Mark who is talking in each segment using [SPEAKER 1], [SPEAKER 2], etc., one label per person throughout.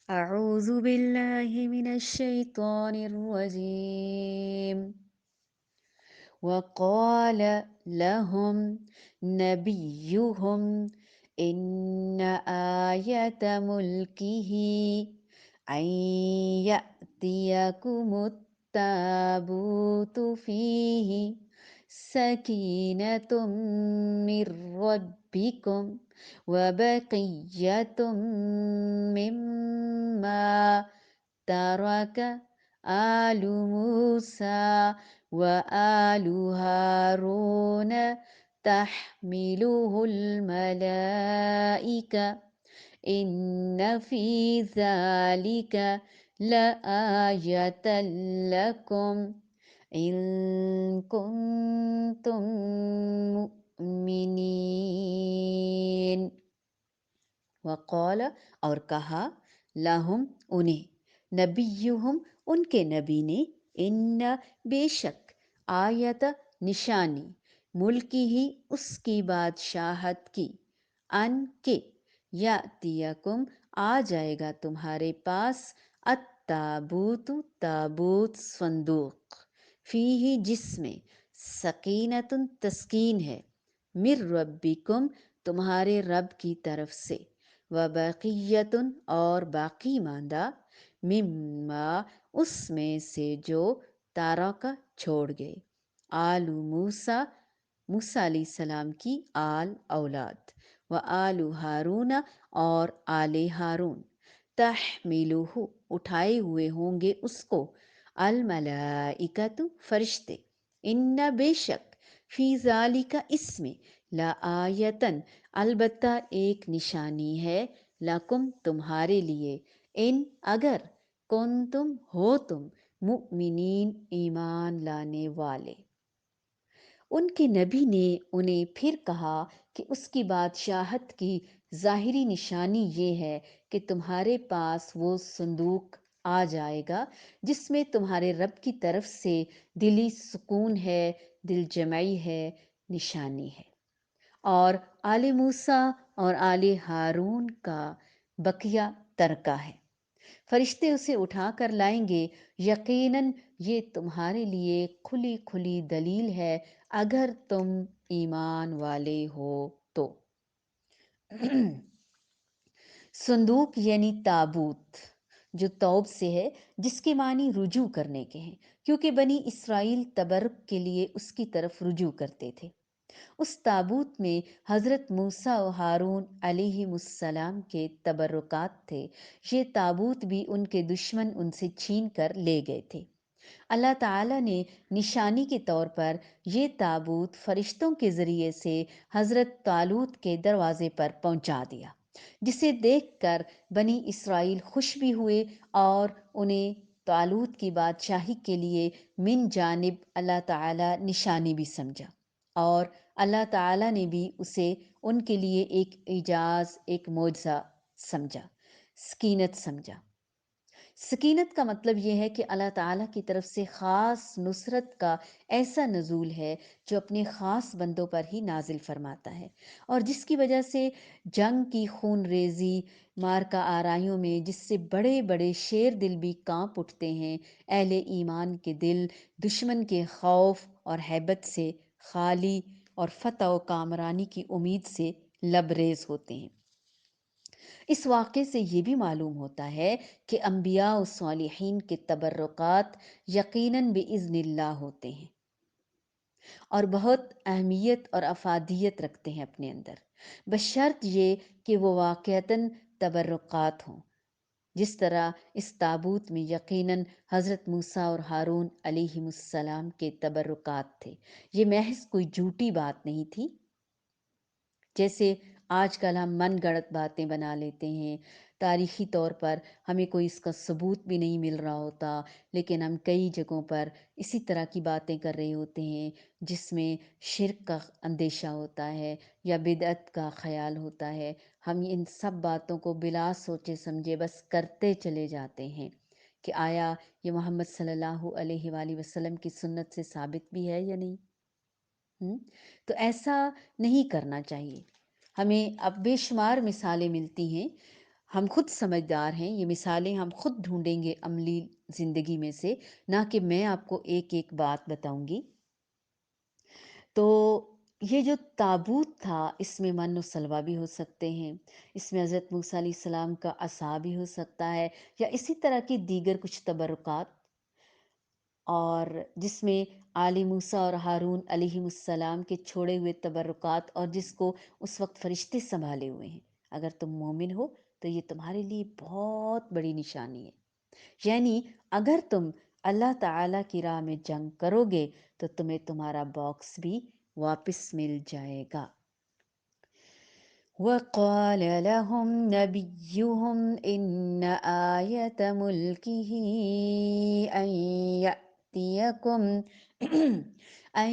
[SPEAKER 1] أعوذ بالله من الشيطان الرجيم. وقال لهم نبيهم إن آية ملكه أن يأتيكم التابوت فيه سكينة من ربكم وبقية مما ترك آل موسى وآل هارون تحمله الملائكة إن في ذلك لآية لكم إن كنتم مؤمنين. وقال اور کہا لہم انہیں نبیہم ان کے نبی نے ان بے شک آیت نشانی ملکی ہی اس کی بادشاہت کی ان کے یاتیکم آ جائے گا تمہارے پاس التابوت تابوت صندوق فیہ جس میں سکینت تسکین ہے من ربکم تمہارے رب کی طرف سے وبقیتن اور باقی ماندہ مما اس میں سے جو تارکا چھوڑ گئے آل موسیٰ موسیٰ علیہ السلام کی آل اولاد و آل ہارون اور آل ہارون تحملہ اٹھائے ہوئے ہوں گے اس کو الملائکۃ فرشتے ان بے شک فی ذالک اس میں لآیتن البتہ ایک نشانی ہے لکم تمہارے لیے ان اگر کنتم ہو تم مؤمنین ایمان لانے والے۔ ان کے نبی نے انہیں پھر کہا کہ اس کی بادشاہت کی ظاہری نشانی یہ ہے کہ تمہارے پاس وہ صندوق آ جائے گا جس میں تمہارے رب کی طرف سے دلی سکون ہے، دل جمعی ہے، نشانی ہے، اور آل موسیٰ اور آل ہارون کا بقیہ ترکہ ہے۔ فرشتے اسے اٹھا کر لائیں گے، یقیناً یہ تمہارے لیے کھلی کھلی دلیل ہے اگر تم ایمان والے ہو تو۔ صندوق یعنی تابوت جو توب سے ہے، جس کے معنی رجوع کرنے کے ہیں، کیونکہ بنی اسرائیل تبرک کے لیے اس کی طرف رجوع کرتے تھے۔ اس تابوت میں حضرت موسیٰ و ہارون علیہم السلام کے تبرکات تھے۔ یہ تابوت بھی ان کے دشمن ان سے چھین کر لے گئے تھے۔ اللہ تعالیٰ نے نشانی کے طور پر یہ تابوت فرشتوں کے ذریعے سے حضرت طالوت کے دروازے پر پہنچا دیا، جسے دیکھ کر بنی اسرائیل خوش بھی ہوئے اور انہیں طالوت کی بادشاہی کے لیے من جانب اللہ تعالیٰ نشانی بھی سمجھا، اور اللہ تعالیٰ نے بھی اسے ان کے لیے ایک اعجاز، ایک معجزہ سمجھا، سکینت سمجھا۔ سکینت کا مطلب یہ ہے کہ اللہ تعالیٰ کی طرف سے خاص نصرت کا ایسا نزول ہے جو اپنے خاص بندوں پر ہی نازل فرماتا ہے، اور جس کی وجہ سے جنگ کی خون ریزی، مارکا آرائیوں میں جس سے بڑے بڑے شیر دل بھی کانپ اٹھتے ہیں، اہل ایمان کے دل دشمن کے خوف اور ہیبت سے خالی اور فتح و کامرانی کی امید سے لبریز ہوتے ہیں۔ اس واقعے سے یہ بھی معلوم ہوتا ہے کہ انبیاء و صالحین کے تبرکات یقیناً بإذن اللہ ہوتے ہیں اور بہت اہمیت اور افادیت رکھتے ہیں اپنے اندر، بشرط یہ کہ وہ واقعتاً تبرکات ہوں، جس طرح اس تابوت میں یقیناً حضرت موسیٰ اور ہارون علیہم السلام کے تبرکات تھے۔ یہ محض کوئی جھوٹی بات نہیں تھی جیسے آج کل ہم من گڑت باتیں بنا لیتے ہیں۔ تاریخی طور پر ہمیں کوئی اس کا ثبوت بھی نہیں مل رہا ہوتا، لیکن ہم کئی جگہوں پر اسی طرح کی باتیں کر رہے ہوتے ہیں جس میں شرک کا اندیشہ ہوتا ہے یا بدعت کا خیال ہوتا ہے۔ ہم ان سب باتوں کو بلا سوچے سمجھے بس کرتے چلے جاتے ہیں کہ آیا یہ محمد صلی اللہ علیہ وآلہ وسلم کی سنت سے ثابت بھی ہے یا نہیں۔ تو ایسا نہیں کرنا چاہیے۔ ہمیں اب بے شمار مثالیں ملتی ہیں ہم خود سمجھدار ہیں، یہ مثالیں ہم خود ڈھونڈیں گے عملی زندگی میں سے، نہ کہ میں آپ کو ایک-ایک بات بتاؤں گی۔ تو یہ جو تابوت تھا، اس میں من و سلویٰ بھی ہو سکتے ہیں، اس میں حضرت موسیٰ علیہ السلام کا عصا بھی ہو سکتا ہے، یا اسی طرح کی دیگر کچھ تبرکات، اور جس میں آل موسیٰ اور ہارون علیہم السلام کے چھوڑے ہوئے تبرکات، اور جس کو اس وقت فرشتے سنبھالے ہوئے ہیں۔ اگر تم مومن ہو تو یہ تمہارے لیے بہت بڑی نشانی ہے، یعنی اگر تم اللہ تعالیٰ کی راہ میں جنگ کرو گے تو تمہیں تمہارا باکس بھی واپس مل جائے گا۔ وقال لهم نبيهم إن آية ملكه أن يأتيكم أن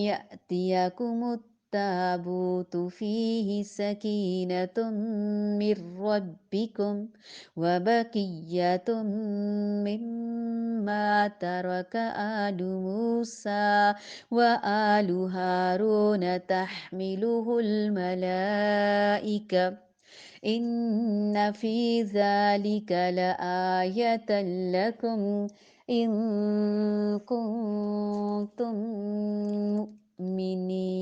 [SPEAKER 1] يأتيكم التابوت فيه سكينة من ربكم وبقية مما ترك آل موسى وآل هارون تحمله الملائكة إن في ذلك لآية لكم إن كنتم مؤمنين۔